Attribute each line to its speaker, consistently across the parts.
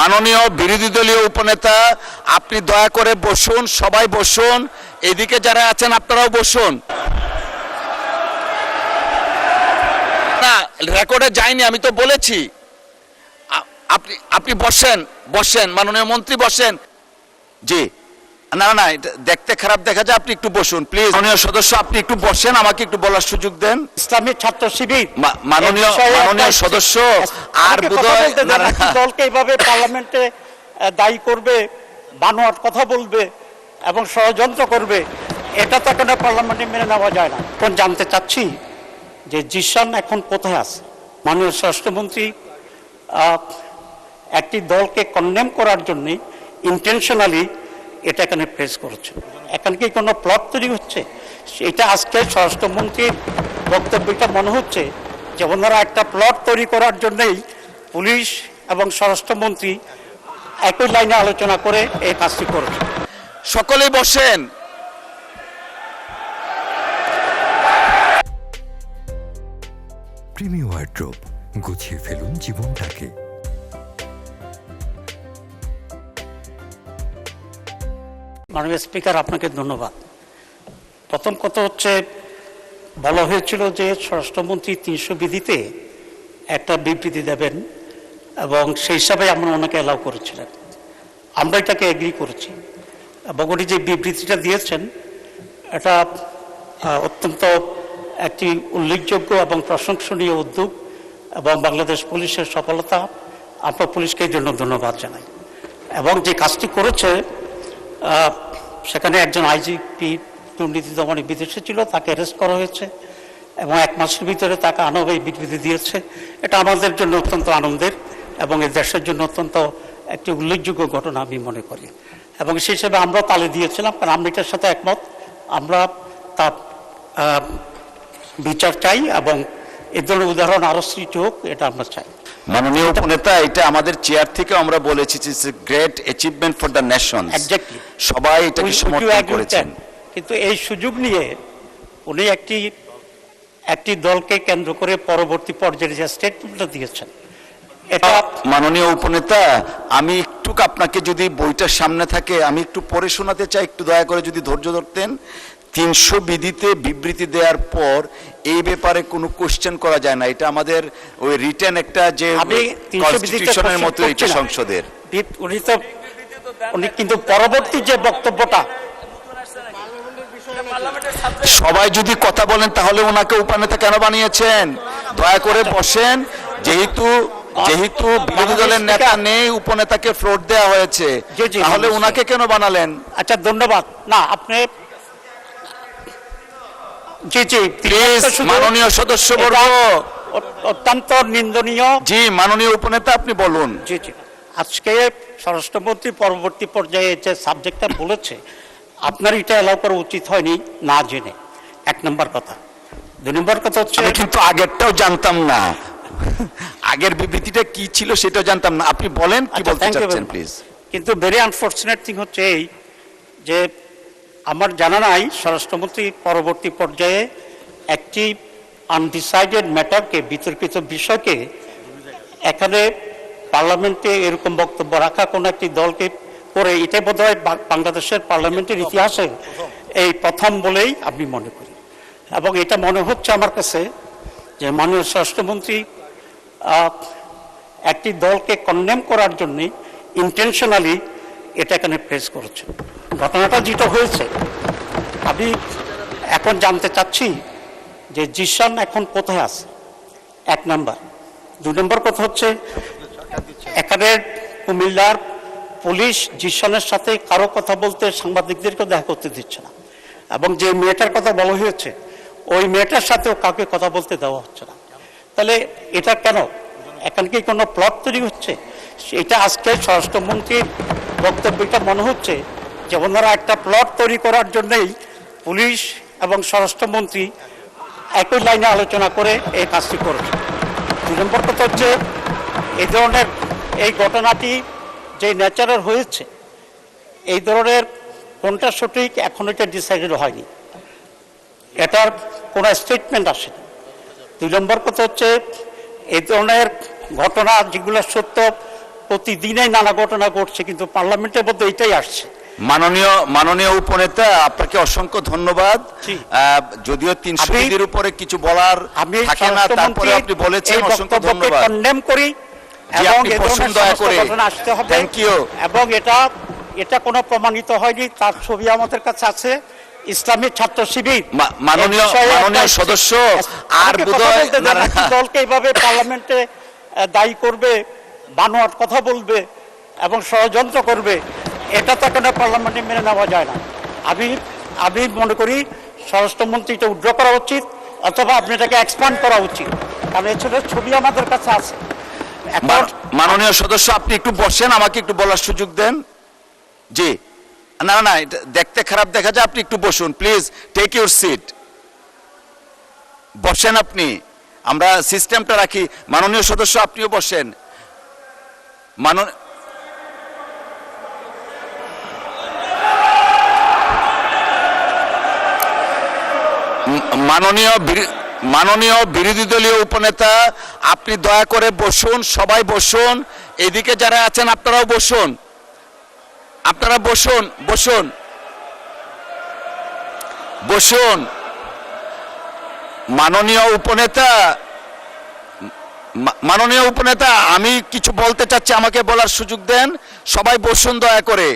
Speaker 1: মাননীয় বিরোধী দলীয় উপনেতা, আপনি দয়া করে বসুন, সবাই বসুন। এদিকে যারা আছেন আপনারাও বসুন। না, রেকর্ডে যায়নি, আমি তো বলেছি। আপনি বসেন, বসেন মাননীয় মন্ত্রী, বসেন। জি, না না, এটা দেখতে খারাপ দেখা যায়, আপনি একটু বসুন প্লিজ। মাননীয় সদস্য, আপনি একটু বসেন, আমাকে একটু বলার সুযোগ দেন।
Speaker 2: ইসলামী ছাত্র শিবির
Speaker 1: মাননীয় সদস্য আর বোধহয়
Speaker 2: দলকে এইভাবে পার্লামেন্টে দায়ী করবে, বানোয়াট কথা বলবে এবং ষড়যন্ত্র করবে, এটা তো কোনো পার্লামেন্টে মেনে নেওয়া যায় না। এখন জানতে চাচ্ছি যে জিশান এখন কোথায় আছে? মাননীয় স্বরাষ্ট্রমন্ত্রী একটি দলকে কন্ডেম করার জন্য ইন্টেনশনালি এটা এখানে প্রেস করেছে। এখানে কি কোনো প্লট তৈরি হচ্ছে? এটা আজকে স্বরাষ্ট্রমন্ত্রীর বক্তব্যটা মনে হচ্ছে যে ওনারা একটা প্লট তৈরি করার জন্যই পুলিশ এবং স্বরাষ্ট্রমন্ত্রী একই লাইনে আলোচনা করে এই কাজটি করেছে।
Speaker 1: সকলেই বসেন।
Speaker 3: প্রিমিয়াম ওয়ার্ড্রোব, গুছিয়ে ফেলুন জীবনটাকে।
Speaker 2: মাননীয় স্পিকার, আপনাকে ধন্যবাদ। প্রথম কথা হচ্ছে, বলা হয়েছিল যে স্বরাষ্ট্রমন্ত্রী ৩০০ বিধিতে একটা বিবৃতি দেবেন এবং সেই হিসাবে আমরা ওনাকে অ্যালাউ করেছিলেন। আমরা এটাকে এগ্রি করেছি এবং উনি যে বিবৃতিটা দিয়েছেন এটা অত্যন্ত একটি উল্লেখযোগ্য এবং প্রশংসনীয় উদ্যোগ এবং বাংলাদেশ পুলিশের সফলতা। আমরা পুলিশকে এই জন্য ধন্যবাদ জানাই। এবং যে কাজটি করেছে, সেখানে একজন আইজিপি দুর্নীতি দমনে বিদেশে ছিল, তাকে অ্যারেস্ট করা হয়েছে এবং 1 মাসের ভিতরে তাকে আনবে বিবৃতি দিয়েছে। এটা আমাদের জন্য অত্যন্ত আনন্দের এবং এই দেশের জন্য অত্যন্ত একটি উল্লেখযোগ্য ঘটনা আমি মনে করি। এবং সেই হিসেবে আমরাও তালে দিয়েছিলাম, কারণ আমরা এটার সাথে একমত। আমরা তার বিচার চাই এবং এই ধরনের উদাহরণ আরো সৃষ্টি হোক, এটা আমরা চাই।
Speaker 1: মাননীয় উপনেতা, এটা আমাদের চেয়ার থেকে আমরা বলেছি যে it's a great achievement for the nation.
Speaker 2: Exactly,
Speaker 1: সবাই এটাকে সমর্থন করেছেন।
Speaker 2: কিন্তু এই সুযোগ নিয়ে উনি একটি দলকে কেন্দ্র করে পরবর্তী পর্যায়ে যে স্টেটমেন্টটা দিয়েছেন, এটা
Speaker 1: মাননীয় উপনেতা, আমি একটু আপনাকে যদি বইটার সামনে থাকে আমি একটু পড়ে শোনাতে চাই, একটু দয়া করে যদি ধৈর্য ধরতেন। ৩০০ বিধিতে বিবৃতি দেওয়ার পর এই ব্যাপারে কোনো কোশ্চেন করা যায় না। এটা আমাদের ওই রিটেন একটা যে কনস্টিটিউশনের মতো এটা সংসদের।
Speaker 2: উনি কিন্তু পরবর্তী যে বক্তব্যটা,
Speaker 1: সবাই যদি কথা বলেন তাহলে ওনাকে উপনেতা কেন বানিয়েছেন? দয়া করে বসেন। যেহেতু বিরোধী দলের নেতা নেই, উপনেতাকে ফ্লোট দেওয়া হয়েছে, তাহলে ওনাকে কেন বানালেন?
Speaker 2: আচ্ছা, ধন্যবাদ। না, আপনি জি জি
Speaker 1: প্লিজ মাননীয় সদস্যবর্গ,
Speaker 2: অত্যন্ত নিন্দনীয়।
Speaker 1: জি মাননীয় উপনেতা, আপনি বলুন।
Speaker 2: জি জি, আজকে স্বরাষ্ট্রমন্ত্রী পরবর্তী পর্যায়ে যে সাবজেক্টটা বলেছে, আপনার এটা অ্যালাউ করা উচিত হয়নি না জেনে। 1 নম্বর কথা। 2 নম্বর কথা হচ্ছে,
Speaker 1: আমি কিন্তু আগেরটাও জানতাম না, আগের বিবৃতিটা কি ছিল সেটাও জানতাম না। আপনি বলেন কি বলতে চাচ্ছেন প্লিজ।
Speaker 2: কিন্তু ভেরি আনফরচুনেট থিং হচ্ছে এই যে আমার জানা নাই স্বরাষ্ট্রমন্ত্রী পরবর্তী পর্যায়ে একটি আনডিসাইডেড ম্যাটারকে, বিতর্কিত বিষয়কে এখানে পার্লামেন্টে এরকম বক্তব্য রাখা কোনো একটি দলকে করে, এটাই বোধহয় বাংলাদেশের পার্লামেন্টের ইতিহাসে এই প্রথম বলেই আমি মনে করি। এবং এটা মনে হচ্ছে আমার কাছে যে মাননীয় স্বরাষ্ট্রমন্ত্রী একটি দলকে কন্ডেম করার জন্য ইন্টেনশনালি এটা এখানে প্রেস করেছে। ঘটনাটা যেটা হয়েছে, আমি এখন জানতে চাচ্ছি যে জিশান এখন কোথায় আছে? 1 নাম্বার। 2 নম্বর কথা হচ্ছে, এখানে কুমিল্লার পুলিশ জিশানের সাথে কারো কথা বলতে, সাংবাদিকদেরকে দেখা করতে দিচ্ছে না। এবং যে মেয়েটার কথা বলা হয়েছে, ওই মেয়েটার সাথেও কাউকে কথা বলতে দেওয়া হচ্ছে না। তাহলে এটা কেন? এখানে কি কোনো প্লট তৈরি হচ্ছে? এটা আজকে স্বরাষ্ট্রমন্ত্রীর বক্তব্যটা মনে হচ্ছে যে ওনারা একটা প্লট তৈরি করার জন্যই পুলিশ এবং স্বরাষ্ট্রমন্ত্রী একই লাইনে আলোচনা করে এই কাজটি করেছে। 2 নম্বর কথা হচ্ছে, এই ধরনের এই ঘটনাটি যে ন্যাচারাল হয়েছে, এই ধরনের কোনটা সঠিক এখন এটা ডিসাইডেড হয়নি, এটার কোনো স্টেটমেন্ট আসেনি। 2 নম্বর কথা হচ্ছে, এই ধরনের ঘটনা যেগুলো সত্য প্রতিদিনই নানা ঘটনা ঘটছে, কিন্তু পার্লামেন্টের মধ্যে এটাই আসছে।
Speaker 1: মাননীয় উপনেতা, আপনাকে অসংখ্য ধন্যবাদ।
Speaker 2: জি।
Speaker 1: যদিও 300 বিধির উপরে কিছু বলার থাকে না, তারপরে আপনি বলেছেন, অসংখ্য ধন্যবাদ।
Speaker 2: কন্ডেম করি
Speaker 1: জি,
Speaker 2: এবং
Speaker 1: আপনি
Speaker 2: এ
Speaker 1: বসুন
Speaker 2: ধরনের
Speaker 1: দয়া
Speaker 2: সমস্ত
Speaker 1: করে।
Speaker 2: ঘটনা আসতে হবে।
Speaker 1: Thank you.
Speaker 2: এবং এটা কোনো প্রমাণিত হয়নি, তার ছবি আমাদের কাছে আছে। ইসলামী ছাত্র শিবির
Speaker 1: মাননীয় সদস্য আর বোধহয়
Speaker 2: দলকে এইভাবে পার্লামেন্টে দায়ী করবে, বানোয়াট কথা বলবে এবং ষড়যন্ত্র করবে, এটা তো কেন পার্লামেন্টে মেনে নেওয়া যায় না। আমি মনে করি স্বরাষ্ট্রমন্ত্রী এটা উইথড্র করা উচিত, অথবা আপনি এটাকে এক্সপ্যান্ড করা উচিত, কারণ এছাড়া ছবি আমাদের কাছে আছে।
Speaker 1: মাননীয় সদস্য, আপনি একটু বসেন, আমাকে একটু বলার সুযোগ দেন। জি, না না, এটা দেখতে খারাপ দেখা যায়, আপনি একটু বসুন প্লিজ, টেক ইউর সিট, বসেন আপনি, আমরা সিস্টেমটা রাখি। মাননীয় সদস্য, আপনিও বসেন। মাননীয় বিরোধী দলীয় উপনেতা, আপনি দয়া করে বসুন, সবাই বসুন, এদিকে যারা আছেন আপনারাও বসুন, আপনারা বসুন বসুন বসুন। মাননীয় উপনেতা, আমি কিছু বলতে চাচ্ছি, আমাকে বলার সুযোগ দেন। সবাই বসুন দয়া করে।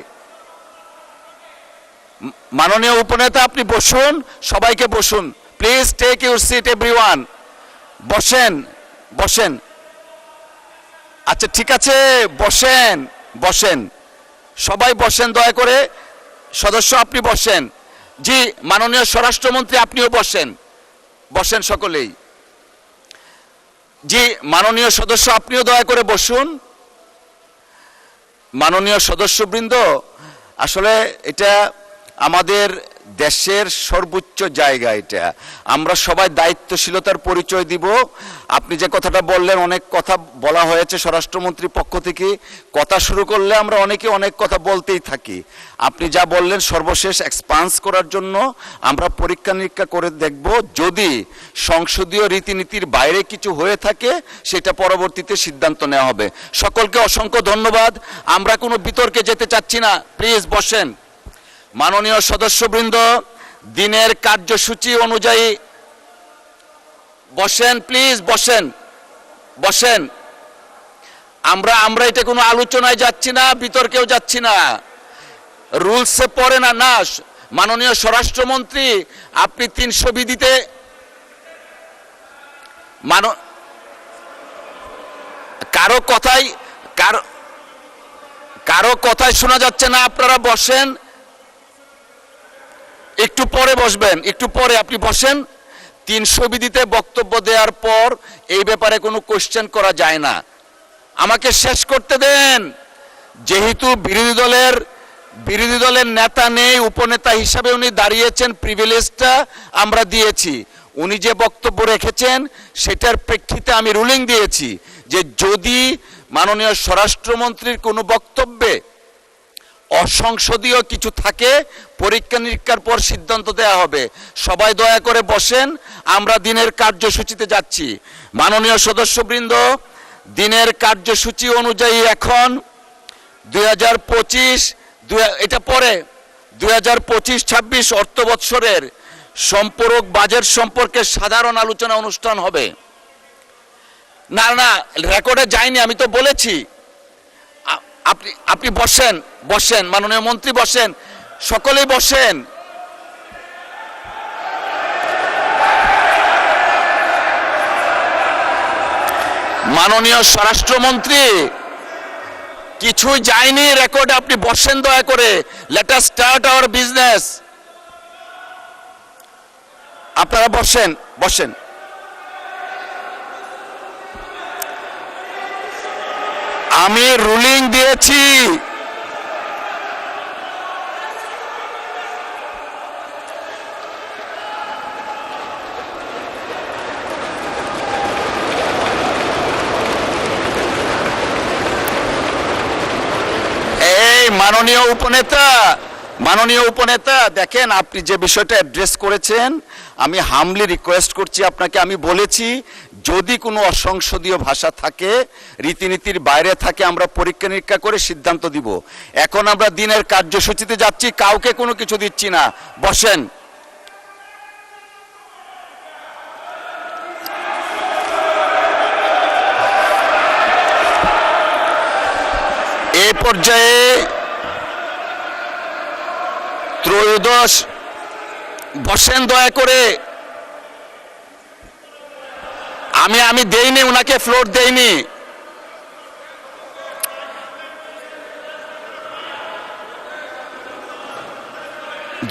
Speaker 1: মাননীয় উপনেতা, আপনি বসুন, সবাইকে বসুন please, take your seat everyone. বসেন বসেন। আচ্ছা ঠিক আছে, বসেন বসেন, সবাই বসেন দয়া করে। সদস্য আপনি বসেন। জি, মাননীয় স্বরাষ্ট্রমন্ত্রী আপনিও বসেন, বসেন সকলেই। জি, মাননীয় সদস্য আপনিও দয়া করে বসুন। মাননীয় সদস্যবৃন্দ, আসলে এটা আমাদের দেশের সর্বোচ্চ জায়গা, এটা আমরা সবাই দায়িত্বশীলতার পরিচয় দিব। আপনি যে কথাটা বললেন, অনেক কথা বলা হয়েছে স্বরাষ্ট্রমন্ত্রীর পক্ষ থেকে, কথা শুরু করলে আমরা অনেকে অনেক কথা বলতেই থাকি। আপনি যা বললেন সর্বশেষ এক্সপান্স করার জন্য আমরা পরীক্ষা নিরীক্ষা করে দেখব, যদি সংসদীয় রীতিনীতির বাইরে কিছু হয়ে থাকে সেটা পরবর্তীতে সিদ্ধান্ত নেওয়া হবে। সকলকে অসংখ্য ধন্যবাদ। আমরা কোনো বিতর্কে যেতে চাচ্ছি না, প্লিজ বসেন। মাননীয় সদস্যবৃন্দ, দিনের কার্যসূচি অনুযায়ী বসেন প্লিজ, বসেন বসেন। আমরা এটা কোনো আলোচনায় যাচ্ছি না, বিতর্কেও যাচ্ছি না, রুলসে পড়ে না। না, মাননীয় স্বরাষ্ট্রমন্ত্রী, আপনি 300 বিধিতে কারো কথাই শোনা যাচ্ছে না, আপনারা বসেন। একটু পরে বসবেন, একটু পরে আপনি বসেন। 300 বিধিতে বক্তব্য দেওয়ার পর এই ব্যাপারে কোনো কোশ্চেন করা যায় না। আমাকে শেষ করতে দেন। যেহেতু বিরোধী দলের নেতা নেই, উপনেতা হিসাবে উনি দাঁড়িয়েছেন, প্রিভিলেজটা আমরা দিয়েছি। উনি যে বক্তব্য রেখেছেন সেটার প্রেক্ষিতে আমি রুলিং দিয়েছি যে যদি মাননীয় স্বরাষ্ট্রমন্ত্রীর কোনো বক্তব্যে অসংসদীয় কিছু থাকে, পরীক্ষা নিরীক্ষার পর সিদ্ধান্ত দেওয়া হবে। সবাই দয়া করে বসেন, আমরা দিনের কার্যসূচিতে যাচ্ছি। মাননীয় সদস্যবৃন্দ, দিনের কার্যসূচি অনুযায়ী এখন 2025-26 অর্থ বৎসরের সম্পূরক বাজেট সম্পর্কে সাধারণ আলোচনা অনুষ্ঠান হবে। না না, রেকর্ডে যায়নি, আমি তো বলেছি। আপনি বসেন বসেন, মাননীয় মন্ত্রী বসেন, সকলেই বসেন। মাননীয় স্বরাষ্ট্রমন্ত্রী, কিছুই যায়নি রেকর্ডে, আপনি বসেন দয়া করে। Let us start our business. আপনারা বসেন বসেন। আমি রুলিং দিয়েছি। মাননীয় উপনেতা, দেখেন আপনি যে বিষয়টা অ্যাড্রেস করেছেন, আমি হামলি রিকোয়েস্ট করছি আপনাকে, আমি বলেছি যদি কোনো অসংসদীয় ভাষা থাকে, রীতিনীতির বাইরে থাকে, আমরা পরীক্ষা নিরীক্ষা করে সিদ্ধান্ত দিব। এখন আমরা দিনের কার্যসূচিতে যাচ্ছি, কাউকে কোনো কিছু দিচ্ছি না। বসেন। এ পর্যায়ে ত্রয়োদশ, বসেন দয়া করে। আমি দেইনি, ওনাকে ফ্লোর দেইনি।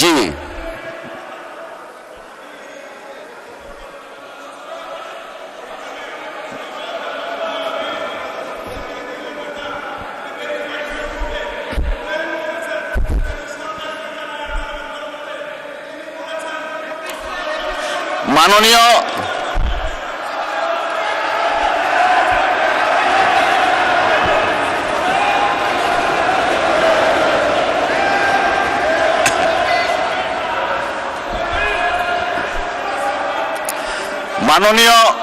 Speaker 1: জি, মাননীয়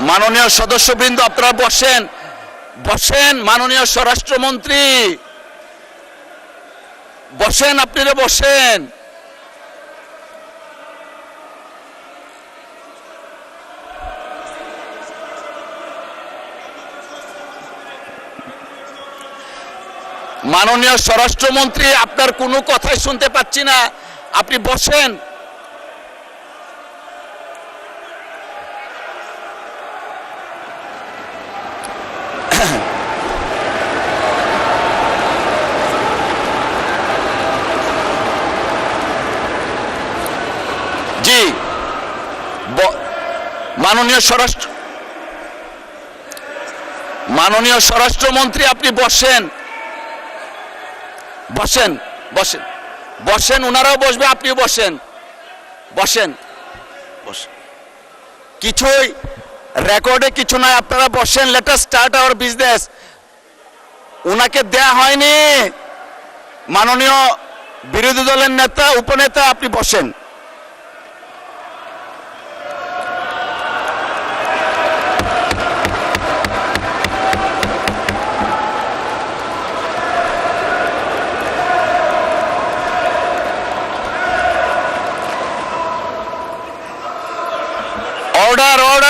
Speaker 1: মাননীয় সদস্যবৃন্দ, আপনারা বসেন, বসেন। মাননীয় স্বরাষ্ট্রমন্ত্রী বসেন, আপনারা বসেন। মাননীয় স্বরাষ্ট্রমন্ত্রী, আপনার কোনো কথাই শুনতে পাচ্ছি না, আপনি বসেন। জি, মাননীয় স্বরাষ্ট্রমন্ত্রী, আপনি বসেন, বসেন, বসেন, বসেন। ওনারাও বসবে, আপনিও বসেন, বসেন, বসেন। কিছুই রেকর্ডে কিছু নাই, আপনারা বসেন। Let us start our business. ওনাকে দেয়া হয়নি। মাননীয় বিরোধী দলের নেতা, উপনেতা, আপনি বসেন। Order, order.